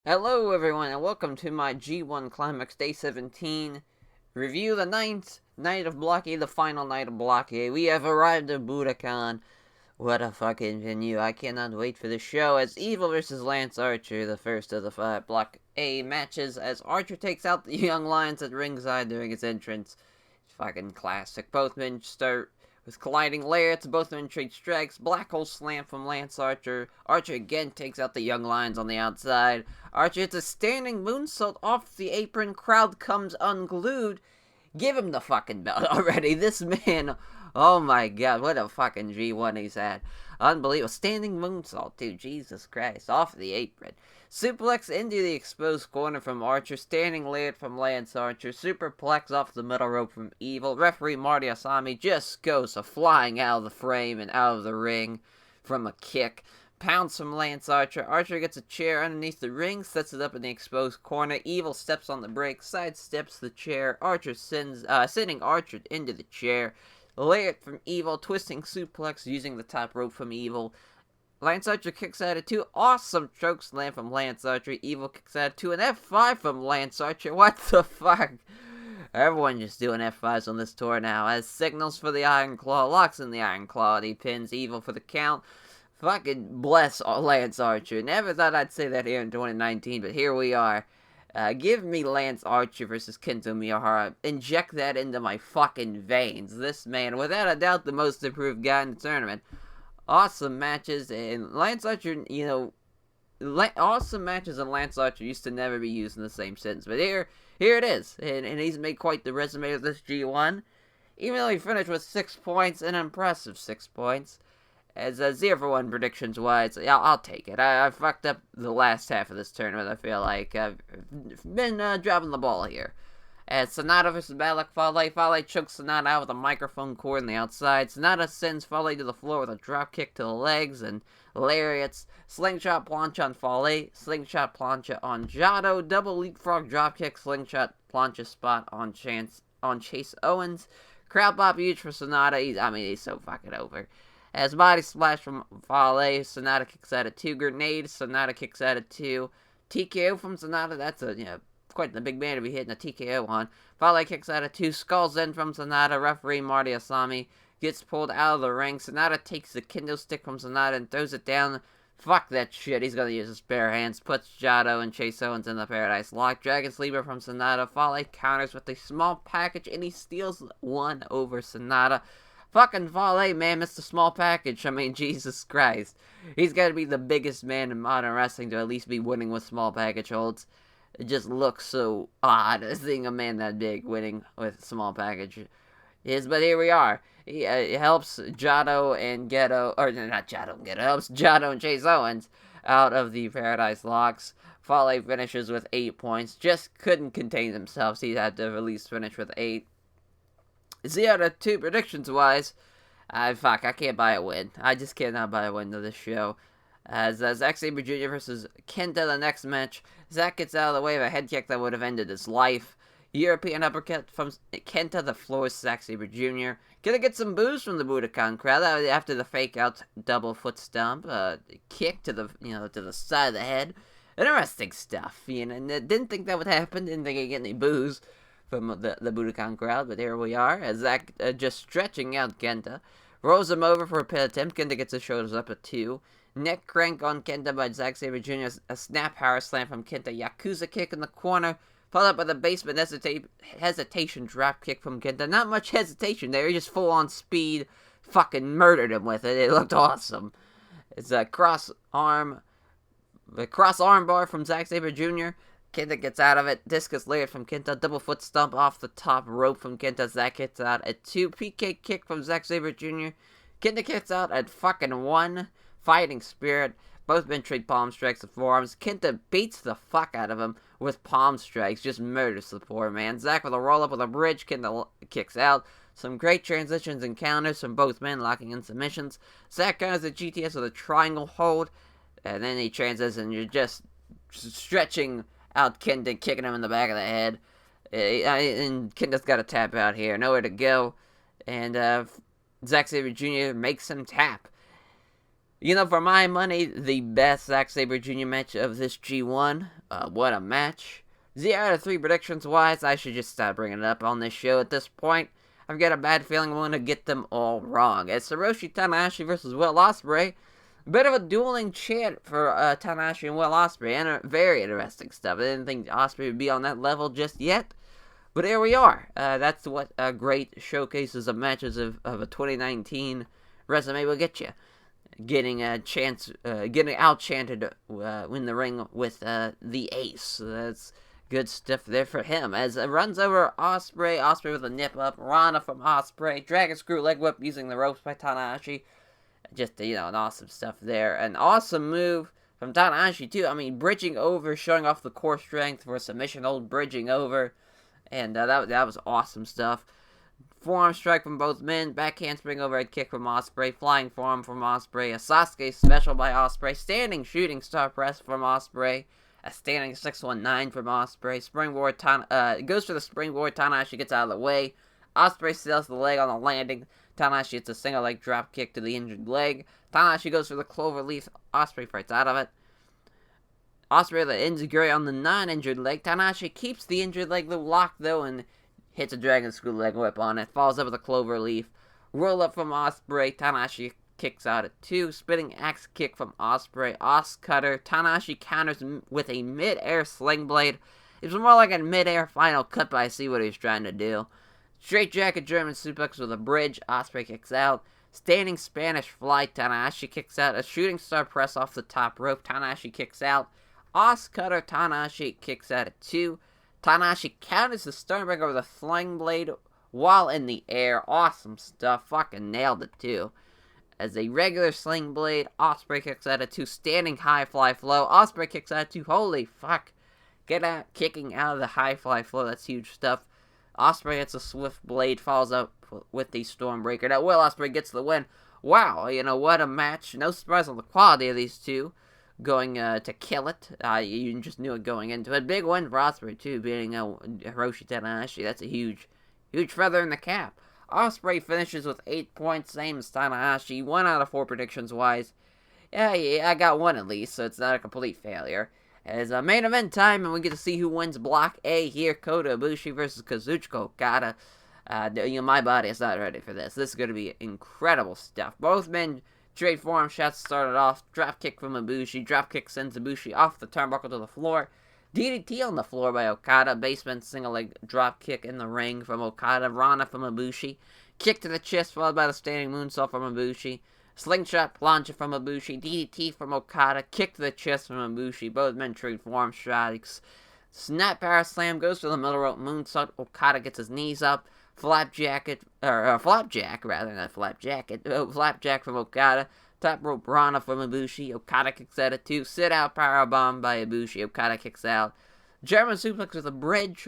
Hello everyone and welcome to my G1 Climax Day 17 review, the ninth night of Block A, the final night of Block A. We have arrived at Budokan. What a fucking venue. I cannot wait for the show as Evil versus Lance Archer, the first of the 5 Block A matches, as Archer takes out the Young Lions at ringside during his entrance. Fucking classic. Both men start with colliding lariats, both men trade strikes, black hole slam from Lance Archer. Archer again takes out the Young Lions on the outside. Archer hits a standing moonsault off the apron, crowd comes unglued. Give him the fucking belt already. This man, oh my god, what a fucking G1 he's had. Unbelievable. Standing moonsault, too. Jesus Christ. Off the apron. Suplex into the exposed corner from Archer. Standing lariat from Lance Archer. Superplex off the middle rope from Evil. Referee Marty Asami just goes flying out of the frame and out of the ring from a kick. Pounds from Lance Archer. Archer gets a chair underneath the ring, sets it up in the exposed corner. Evil steps on the brake, sidesteps the chair. Archer sending Archer into the chair. Lariat from Evil, twisting suplex using the top rope from Evil. Lance Archer kicks out at 2. Awesome choke slam from Lance Archer. Evil kicks out at 2. An F5 from Lance Archer. What the fuck? Everyone just doing F5s on this tour now. As signals for the Iron Claw, locks in the Iron Claw, and he pins Evil for the count. Fucking bless Lance Archer. Never thought I'd say that here in 2019, but here we are. Give me Lance Archer versus Kento Miyahara. Inject that into my fucking veins. This man, without a doubt, the most improved guy in the tournament. Awesome matches, and Lance Archer, awesome matches and Lance Archer used to never be used in the same sentence. But here it is, and he's made quite the resume of this G1. Even though he finished with 6 points, an impressive 6 points. As 0-for-1 predictions-wise, yeah, I'll take it. I fucked up the last half of this tournament, I feel like. I've been dropping the ball here. As Sonata versus Balak Fale. Fale chokes Sonata out with a microphone cord on the outside. Sonata sends Fale to the floor with a dropkick to the legs and lariats. Slingshot plancha on Fale. Slingshot plancha on Jado. Double leapfrog dropkick. Slingshot plancha spot on Chase Owens. Crowd pop huge for Sonata. He's so fucking over. As body splash from Fale, Sonata kicks out at 2. Grenade, Sonata kicks out at 2. TKO from Sonata, that's quite the big man to be hitting a TKO on. Fale kicks out at 2. Skulls in from Sonata. Referee Marty Asami gets pulled out of the ring. Sonata takes the kendo stick from Sonata and throws it down. Fuck that shit, he's gonna use his bare hands. Puts Jado and Chase Owens in the Paradise Lock. Dragon Sleeper from Sonata. Fale counters with a small package and he steals one over Sonata. Fucking Fale, man, missed a small package. Jesus Christ. He's got to be the biggest man in modern wrestling to at least be winning with small package holds. It just looks so odd seeing a man that big winning with small package. But here we are. He helps Jado and Geto, or not Jado and Geto, helps Jado and Chase Owens out of the Paradise Locks. Fale finishes with 8 points. Just couldn't contain themselves. He had to at least finish with 8. 0-2 predictions-wise, I can't buy a win. I just cannot buy a win to this show. As Zack Sabre Jr. versus Kenta, the next match. Zack gets out of the way of a head kick that would have ended his life. European uppercut from Kenta, the floor Zack Sabre Jr. Gonna get some boos from the Budokan crowd after the fake out double foot stomp, kick to the side of the head. Interesting stuff, and didn't think that would happen. Didn't think I'd get any boos from the Budokan crowd, but here we are, as Zack just stretching out Kenta. Rolls him over for a pin attempt. Kenta gets his shoulders up at 2. Neck crank on Kenta by Zack Sabre Jr. A snap power slam from Kenta. Yakuza kick in the corner. Followed up by the basement hesitation drop kick from Kenta. Not much hesitation there. He just full on speed fucking murdered him with it. It looked awesome. It's a cross arm bar from Zack Sabre Jr. Kenta gets out of it. Discus lariat from Kenta. Double foot stomp off the top rope from Kenta. Zack hits out at 2. PK kick from Zack Sabre Jr. Kenta kicks out at fucking 1. Fighting Spirit. Both men trade palm strikes with forearms. Kenta beats the fuck out of him with palm strikes. Just murders the poor man. Zack with a roll up with a bridge. Kenta kicks out. Some great transitions and counters from both men, locking in submissions. Zack counters the GTS with a triangle hold. And then he transitions and you're just stretching out Kenta, kicking him in the back of the head. And Kenta's got to tap out here. Nowhere to go. And Zack Sabre Jr. makes him tap. For my money, the best Zack Sabre Jr. match of this G1. What a match. 0 out of 3 predictions wise, I should just stop bringing it up on this show at this point. I've got a bad feeling I'm going to get them all wrong. It's Hiroshi Tanahashi versus Will Ospreay. A bit of a dueling chant for Tanahashi and Will Ospreay, and very interesting stuff. I didn't think Ospreay would be on that level just yet, but here we are. That's what great showcases of matches of a 2019 resume will get you. Getting a chance, getting out-chanted in the ring with the Ace. So that's good stuff there for him. As it runs over Ospreay with a nip up, Rana from Ospreay, Dragon Screw leg whip using the ropes by Tanahashi. Just, an awesome stuff there. An awesome move from Tanahashi, too. I mean, bridging over, showing off the core strength for a submission hold, bridging over. And that was awesome stuff. Forearm strike from both men, backhand spring overhead kick from Ospreay, flying forearm from Ospreay, a Sasuke special by Ospreay, standing shooting star press from Ospreay, a standing 619 from Ospreay, springboard, goes for the springboard, Tanahashi gets out of the way, Ospreay steals the leg on the landing, Tanahashi hits a single leg drop kick to the injured leg, Tanahashi goes for the clover leaf, Ospreay fights out of it, Ospreay the enziguri on the non-injured leg, Tanahashi keeps the injured leg locked though, and hits a Dragon Screw leg whip on it, falls up with a clover leaf, roll up from Ospreay, Tanahashi kicks out at 2, spinning axe kick from Ospreay, Os cutter, Tanahashi counters with a mid-air sling blade. It was more like a mid-air final cut, but I see what he was trying to do. Straight jacket German suplex with a bridge, Ospreay kicks out, standing Spanish fly, Tanahashi kicks out, a shooting star press off the top rope, Tanahashi kicks out, Os cutter, Tanahashi kicks out at 2, Tanahashi counters the Sternberger with a sling blade while in the air. Awesome stuff. Fucking nailed it, too. As a regular sling blade, Ospreay kicks out at 2. Standing high fly flow. Ospreay kicks out at 2. Holy fuck. Get out. Kicking out of the high fly flow. That's huge stuff. Ospreay hits a swift blade. Falls up with the Stormbreaker. Now, Will Ospreay gets the win. Wow. What a match. No surprise on the quality of these two. Going to kill it. You just knew it going into it. Big win for Ospreay, too, beating Hiroshi Tanahashi. That's a huge feather in the cap. Ospreay finishes with 8 points, same as Tanahashi. 1 out of 4 predictions-wise. Yeah, I got 1 at least, so it's not a complete failure. As a main event time, and we get to see who wins Block A here. Kota Ibushi versus Kazuchika Okada. My body is not ready for this. This is going to be incredible stuff. Both men trade forearm shots started off. Drop kick from Ibushi. Drop kick sends Ibushi off the turnbuckle to the floor. DDT on the floor by Okada. Basement single leg drop kick in the ring from Okada. Rana from Ibushi. Kick to the chest followed by the standing moonsault from Ibushi. Slingshot plancha from Ibushi. DDT from Okada. Kick to the chest from Ibushi. Both men trade forearm strikes. Snap power slam goes for the middle rope moonsault. Okada gets his knees up. Flapjack from Okada. Top rope Rana from Ibushi. Okada kicks out at 2. Sit out powerbomb by Ibushi. Okada kicks out. German suplex with a bridge.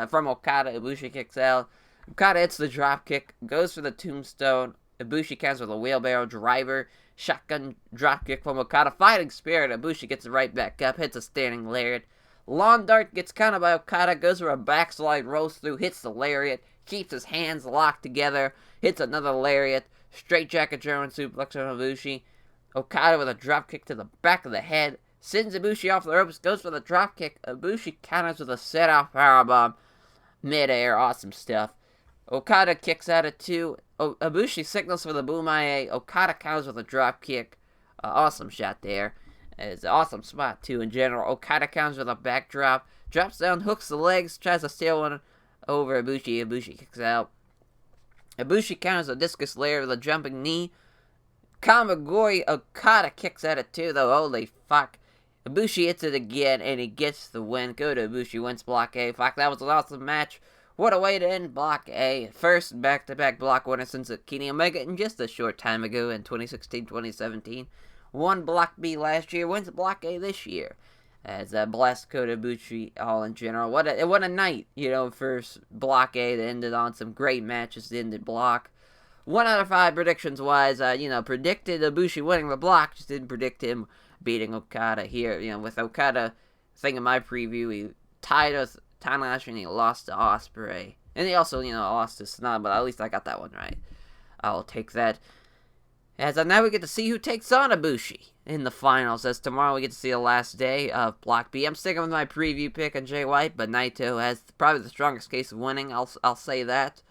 From Okada. Ibushi kicks out. Okada hits the drop kick. Goes for the tombstone. Ibushi counts with a wheelbarrow driver. Shotgun drop kick from Okada. Fighting spirit. Ibushi gets it right back up. Hits a standing lariat. Lawn dart gets countered by Okada, goes for a backslide, rolls through, hits the lariat, keeps his hands locked together, hits another lariat, straight jacket German suplex on Ibushi, Okada with a dropkick to the back of the head, sends Ibushi off the ropes, goes for the dropkick, Ibushi counters with a set-off powerbomb, mid-air, awesome stuff. Okada kicks out at 2, Ibushi signals for the Bumaye, Okada counters with a dropkick, awesome shot there. It's an awesome spot, too, in general. Okada counters with a backdrop. Drops down, hooks the legs, tries to steal one over Ibushi. Ibushi kicks out. Ibushi counters a discus layer with a jumping knee. Kamagori Okada kicks at it, too, though. Holy fuck. Ibushi hits it again, and he gets the win. Kota Ibushi wins Block A. Fuck, that was an awesome match. What a way to end Block A. First back-to-back block winner since Kenny Omega in just a short time ago in 2016-2017. Won Block B last year, wins Block A this year. As blessed Kota Ibushi all in general. What a night, first Block A that ended on some great matches that ended Block. 1 out of 5 predictions-wise, predicted Ibushi winning the Block, just didn't predict him beating Okada here. With Okada, thing in my preview, he tied with Tanahashi and he lost to Ospreay. And he also, lost to Sanada, but at least I got that one right. I'll take that. As now we get to see who takes on Ibushi in the finals, as tomorrow we get to see the last day of Block B. I'm sticking with my preview pick on Jay White, but Naito has probably the strongest case of winning, I'll say that.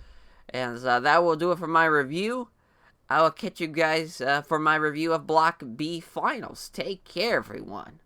And that will do it for my review. I will catch you guys for my review of Block B finals. Take care, everyone.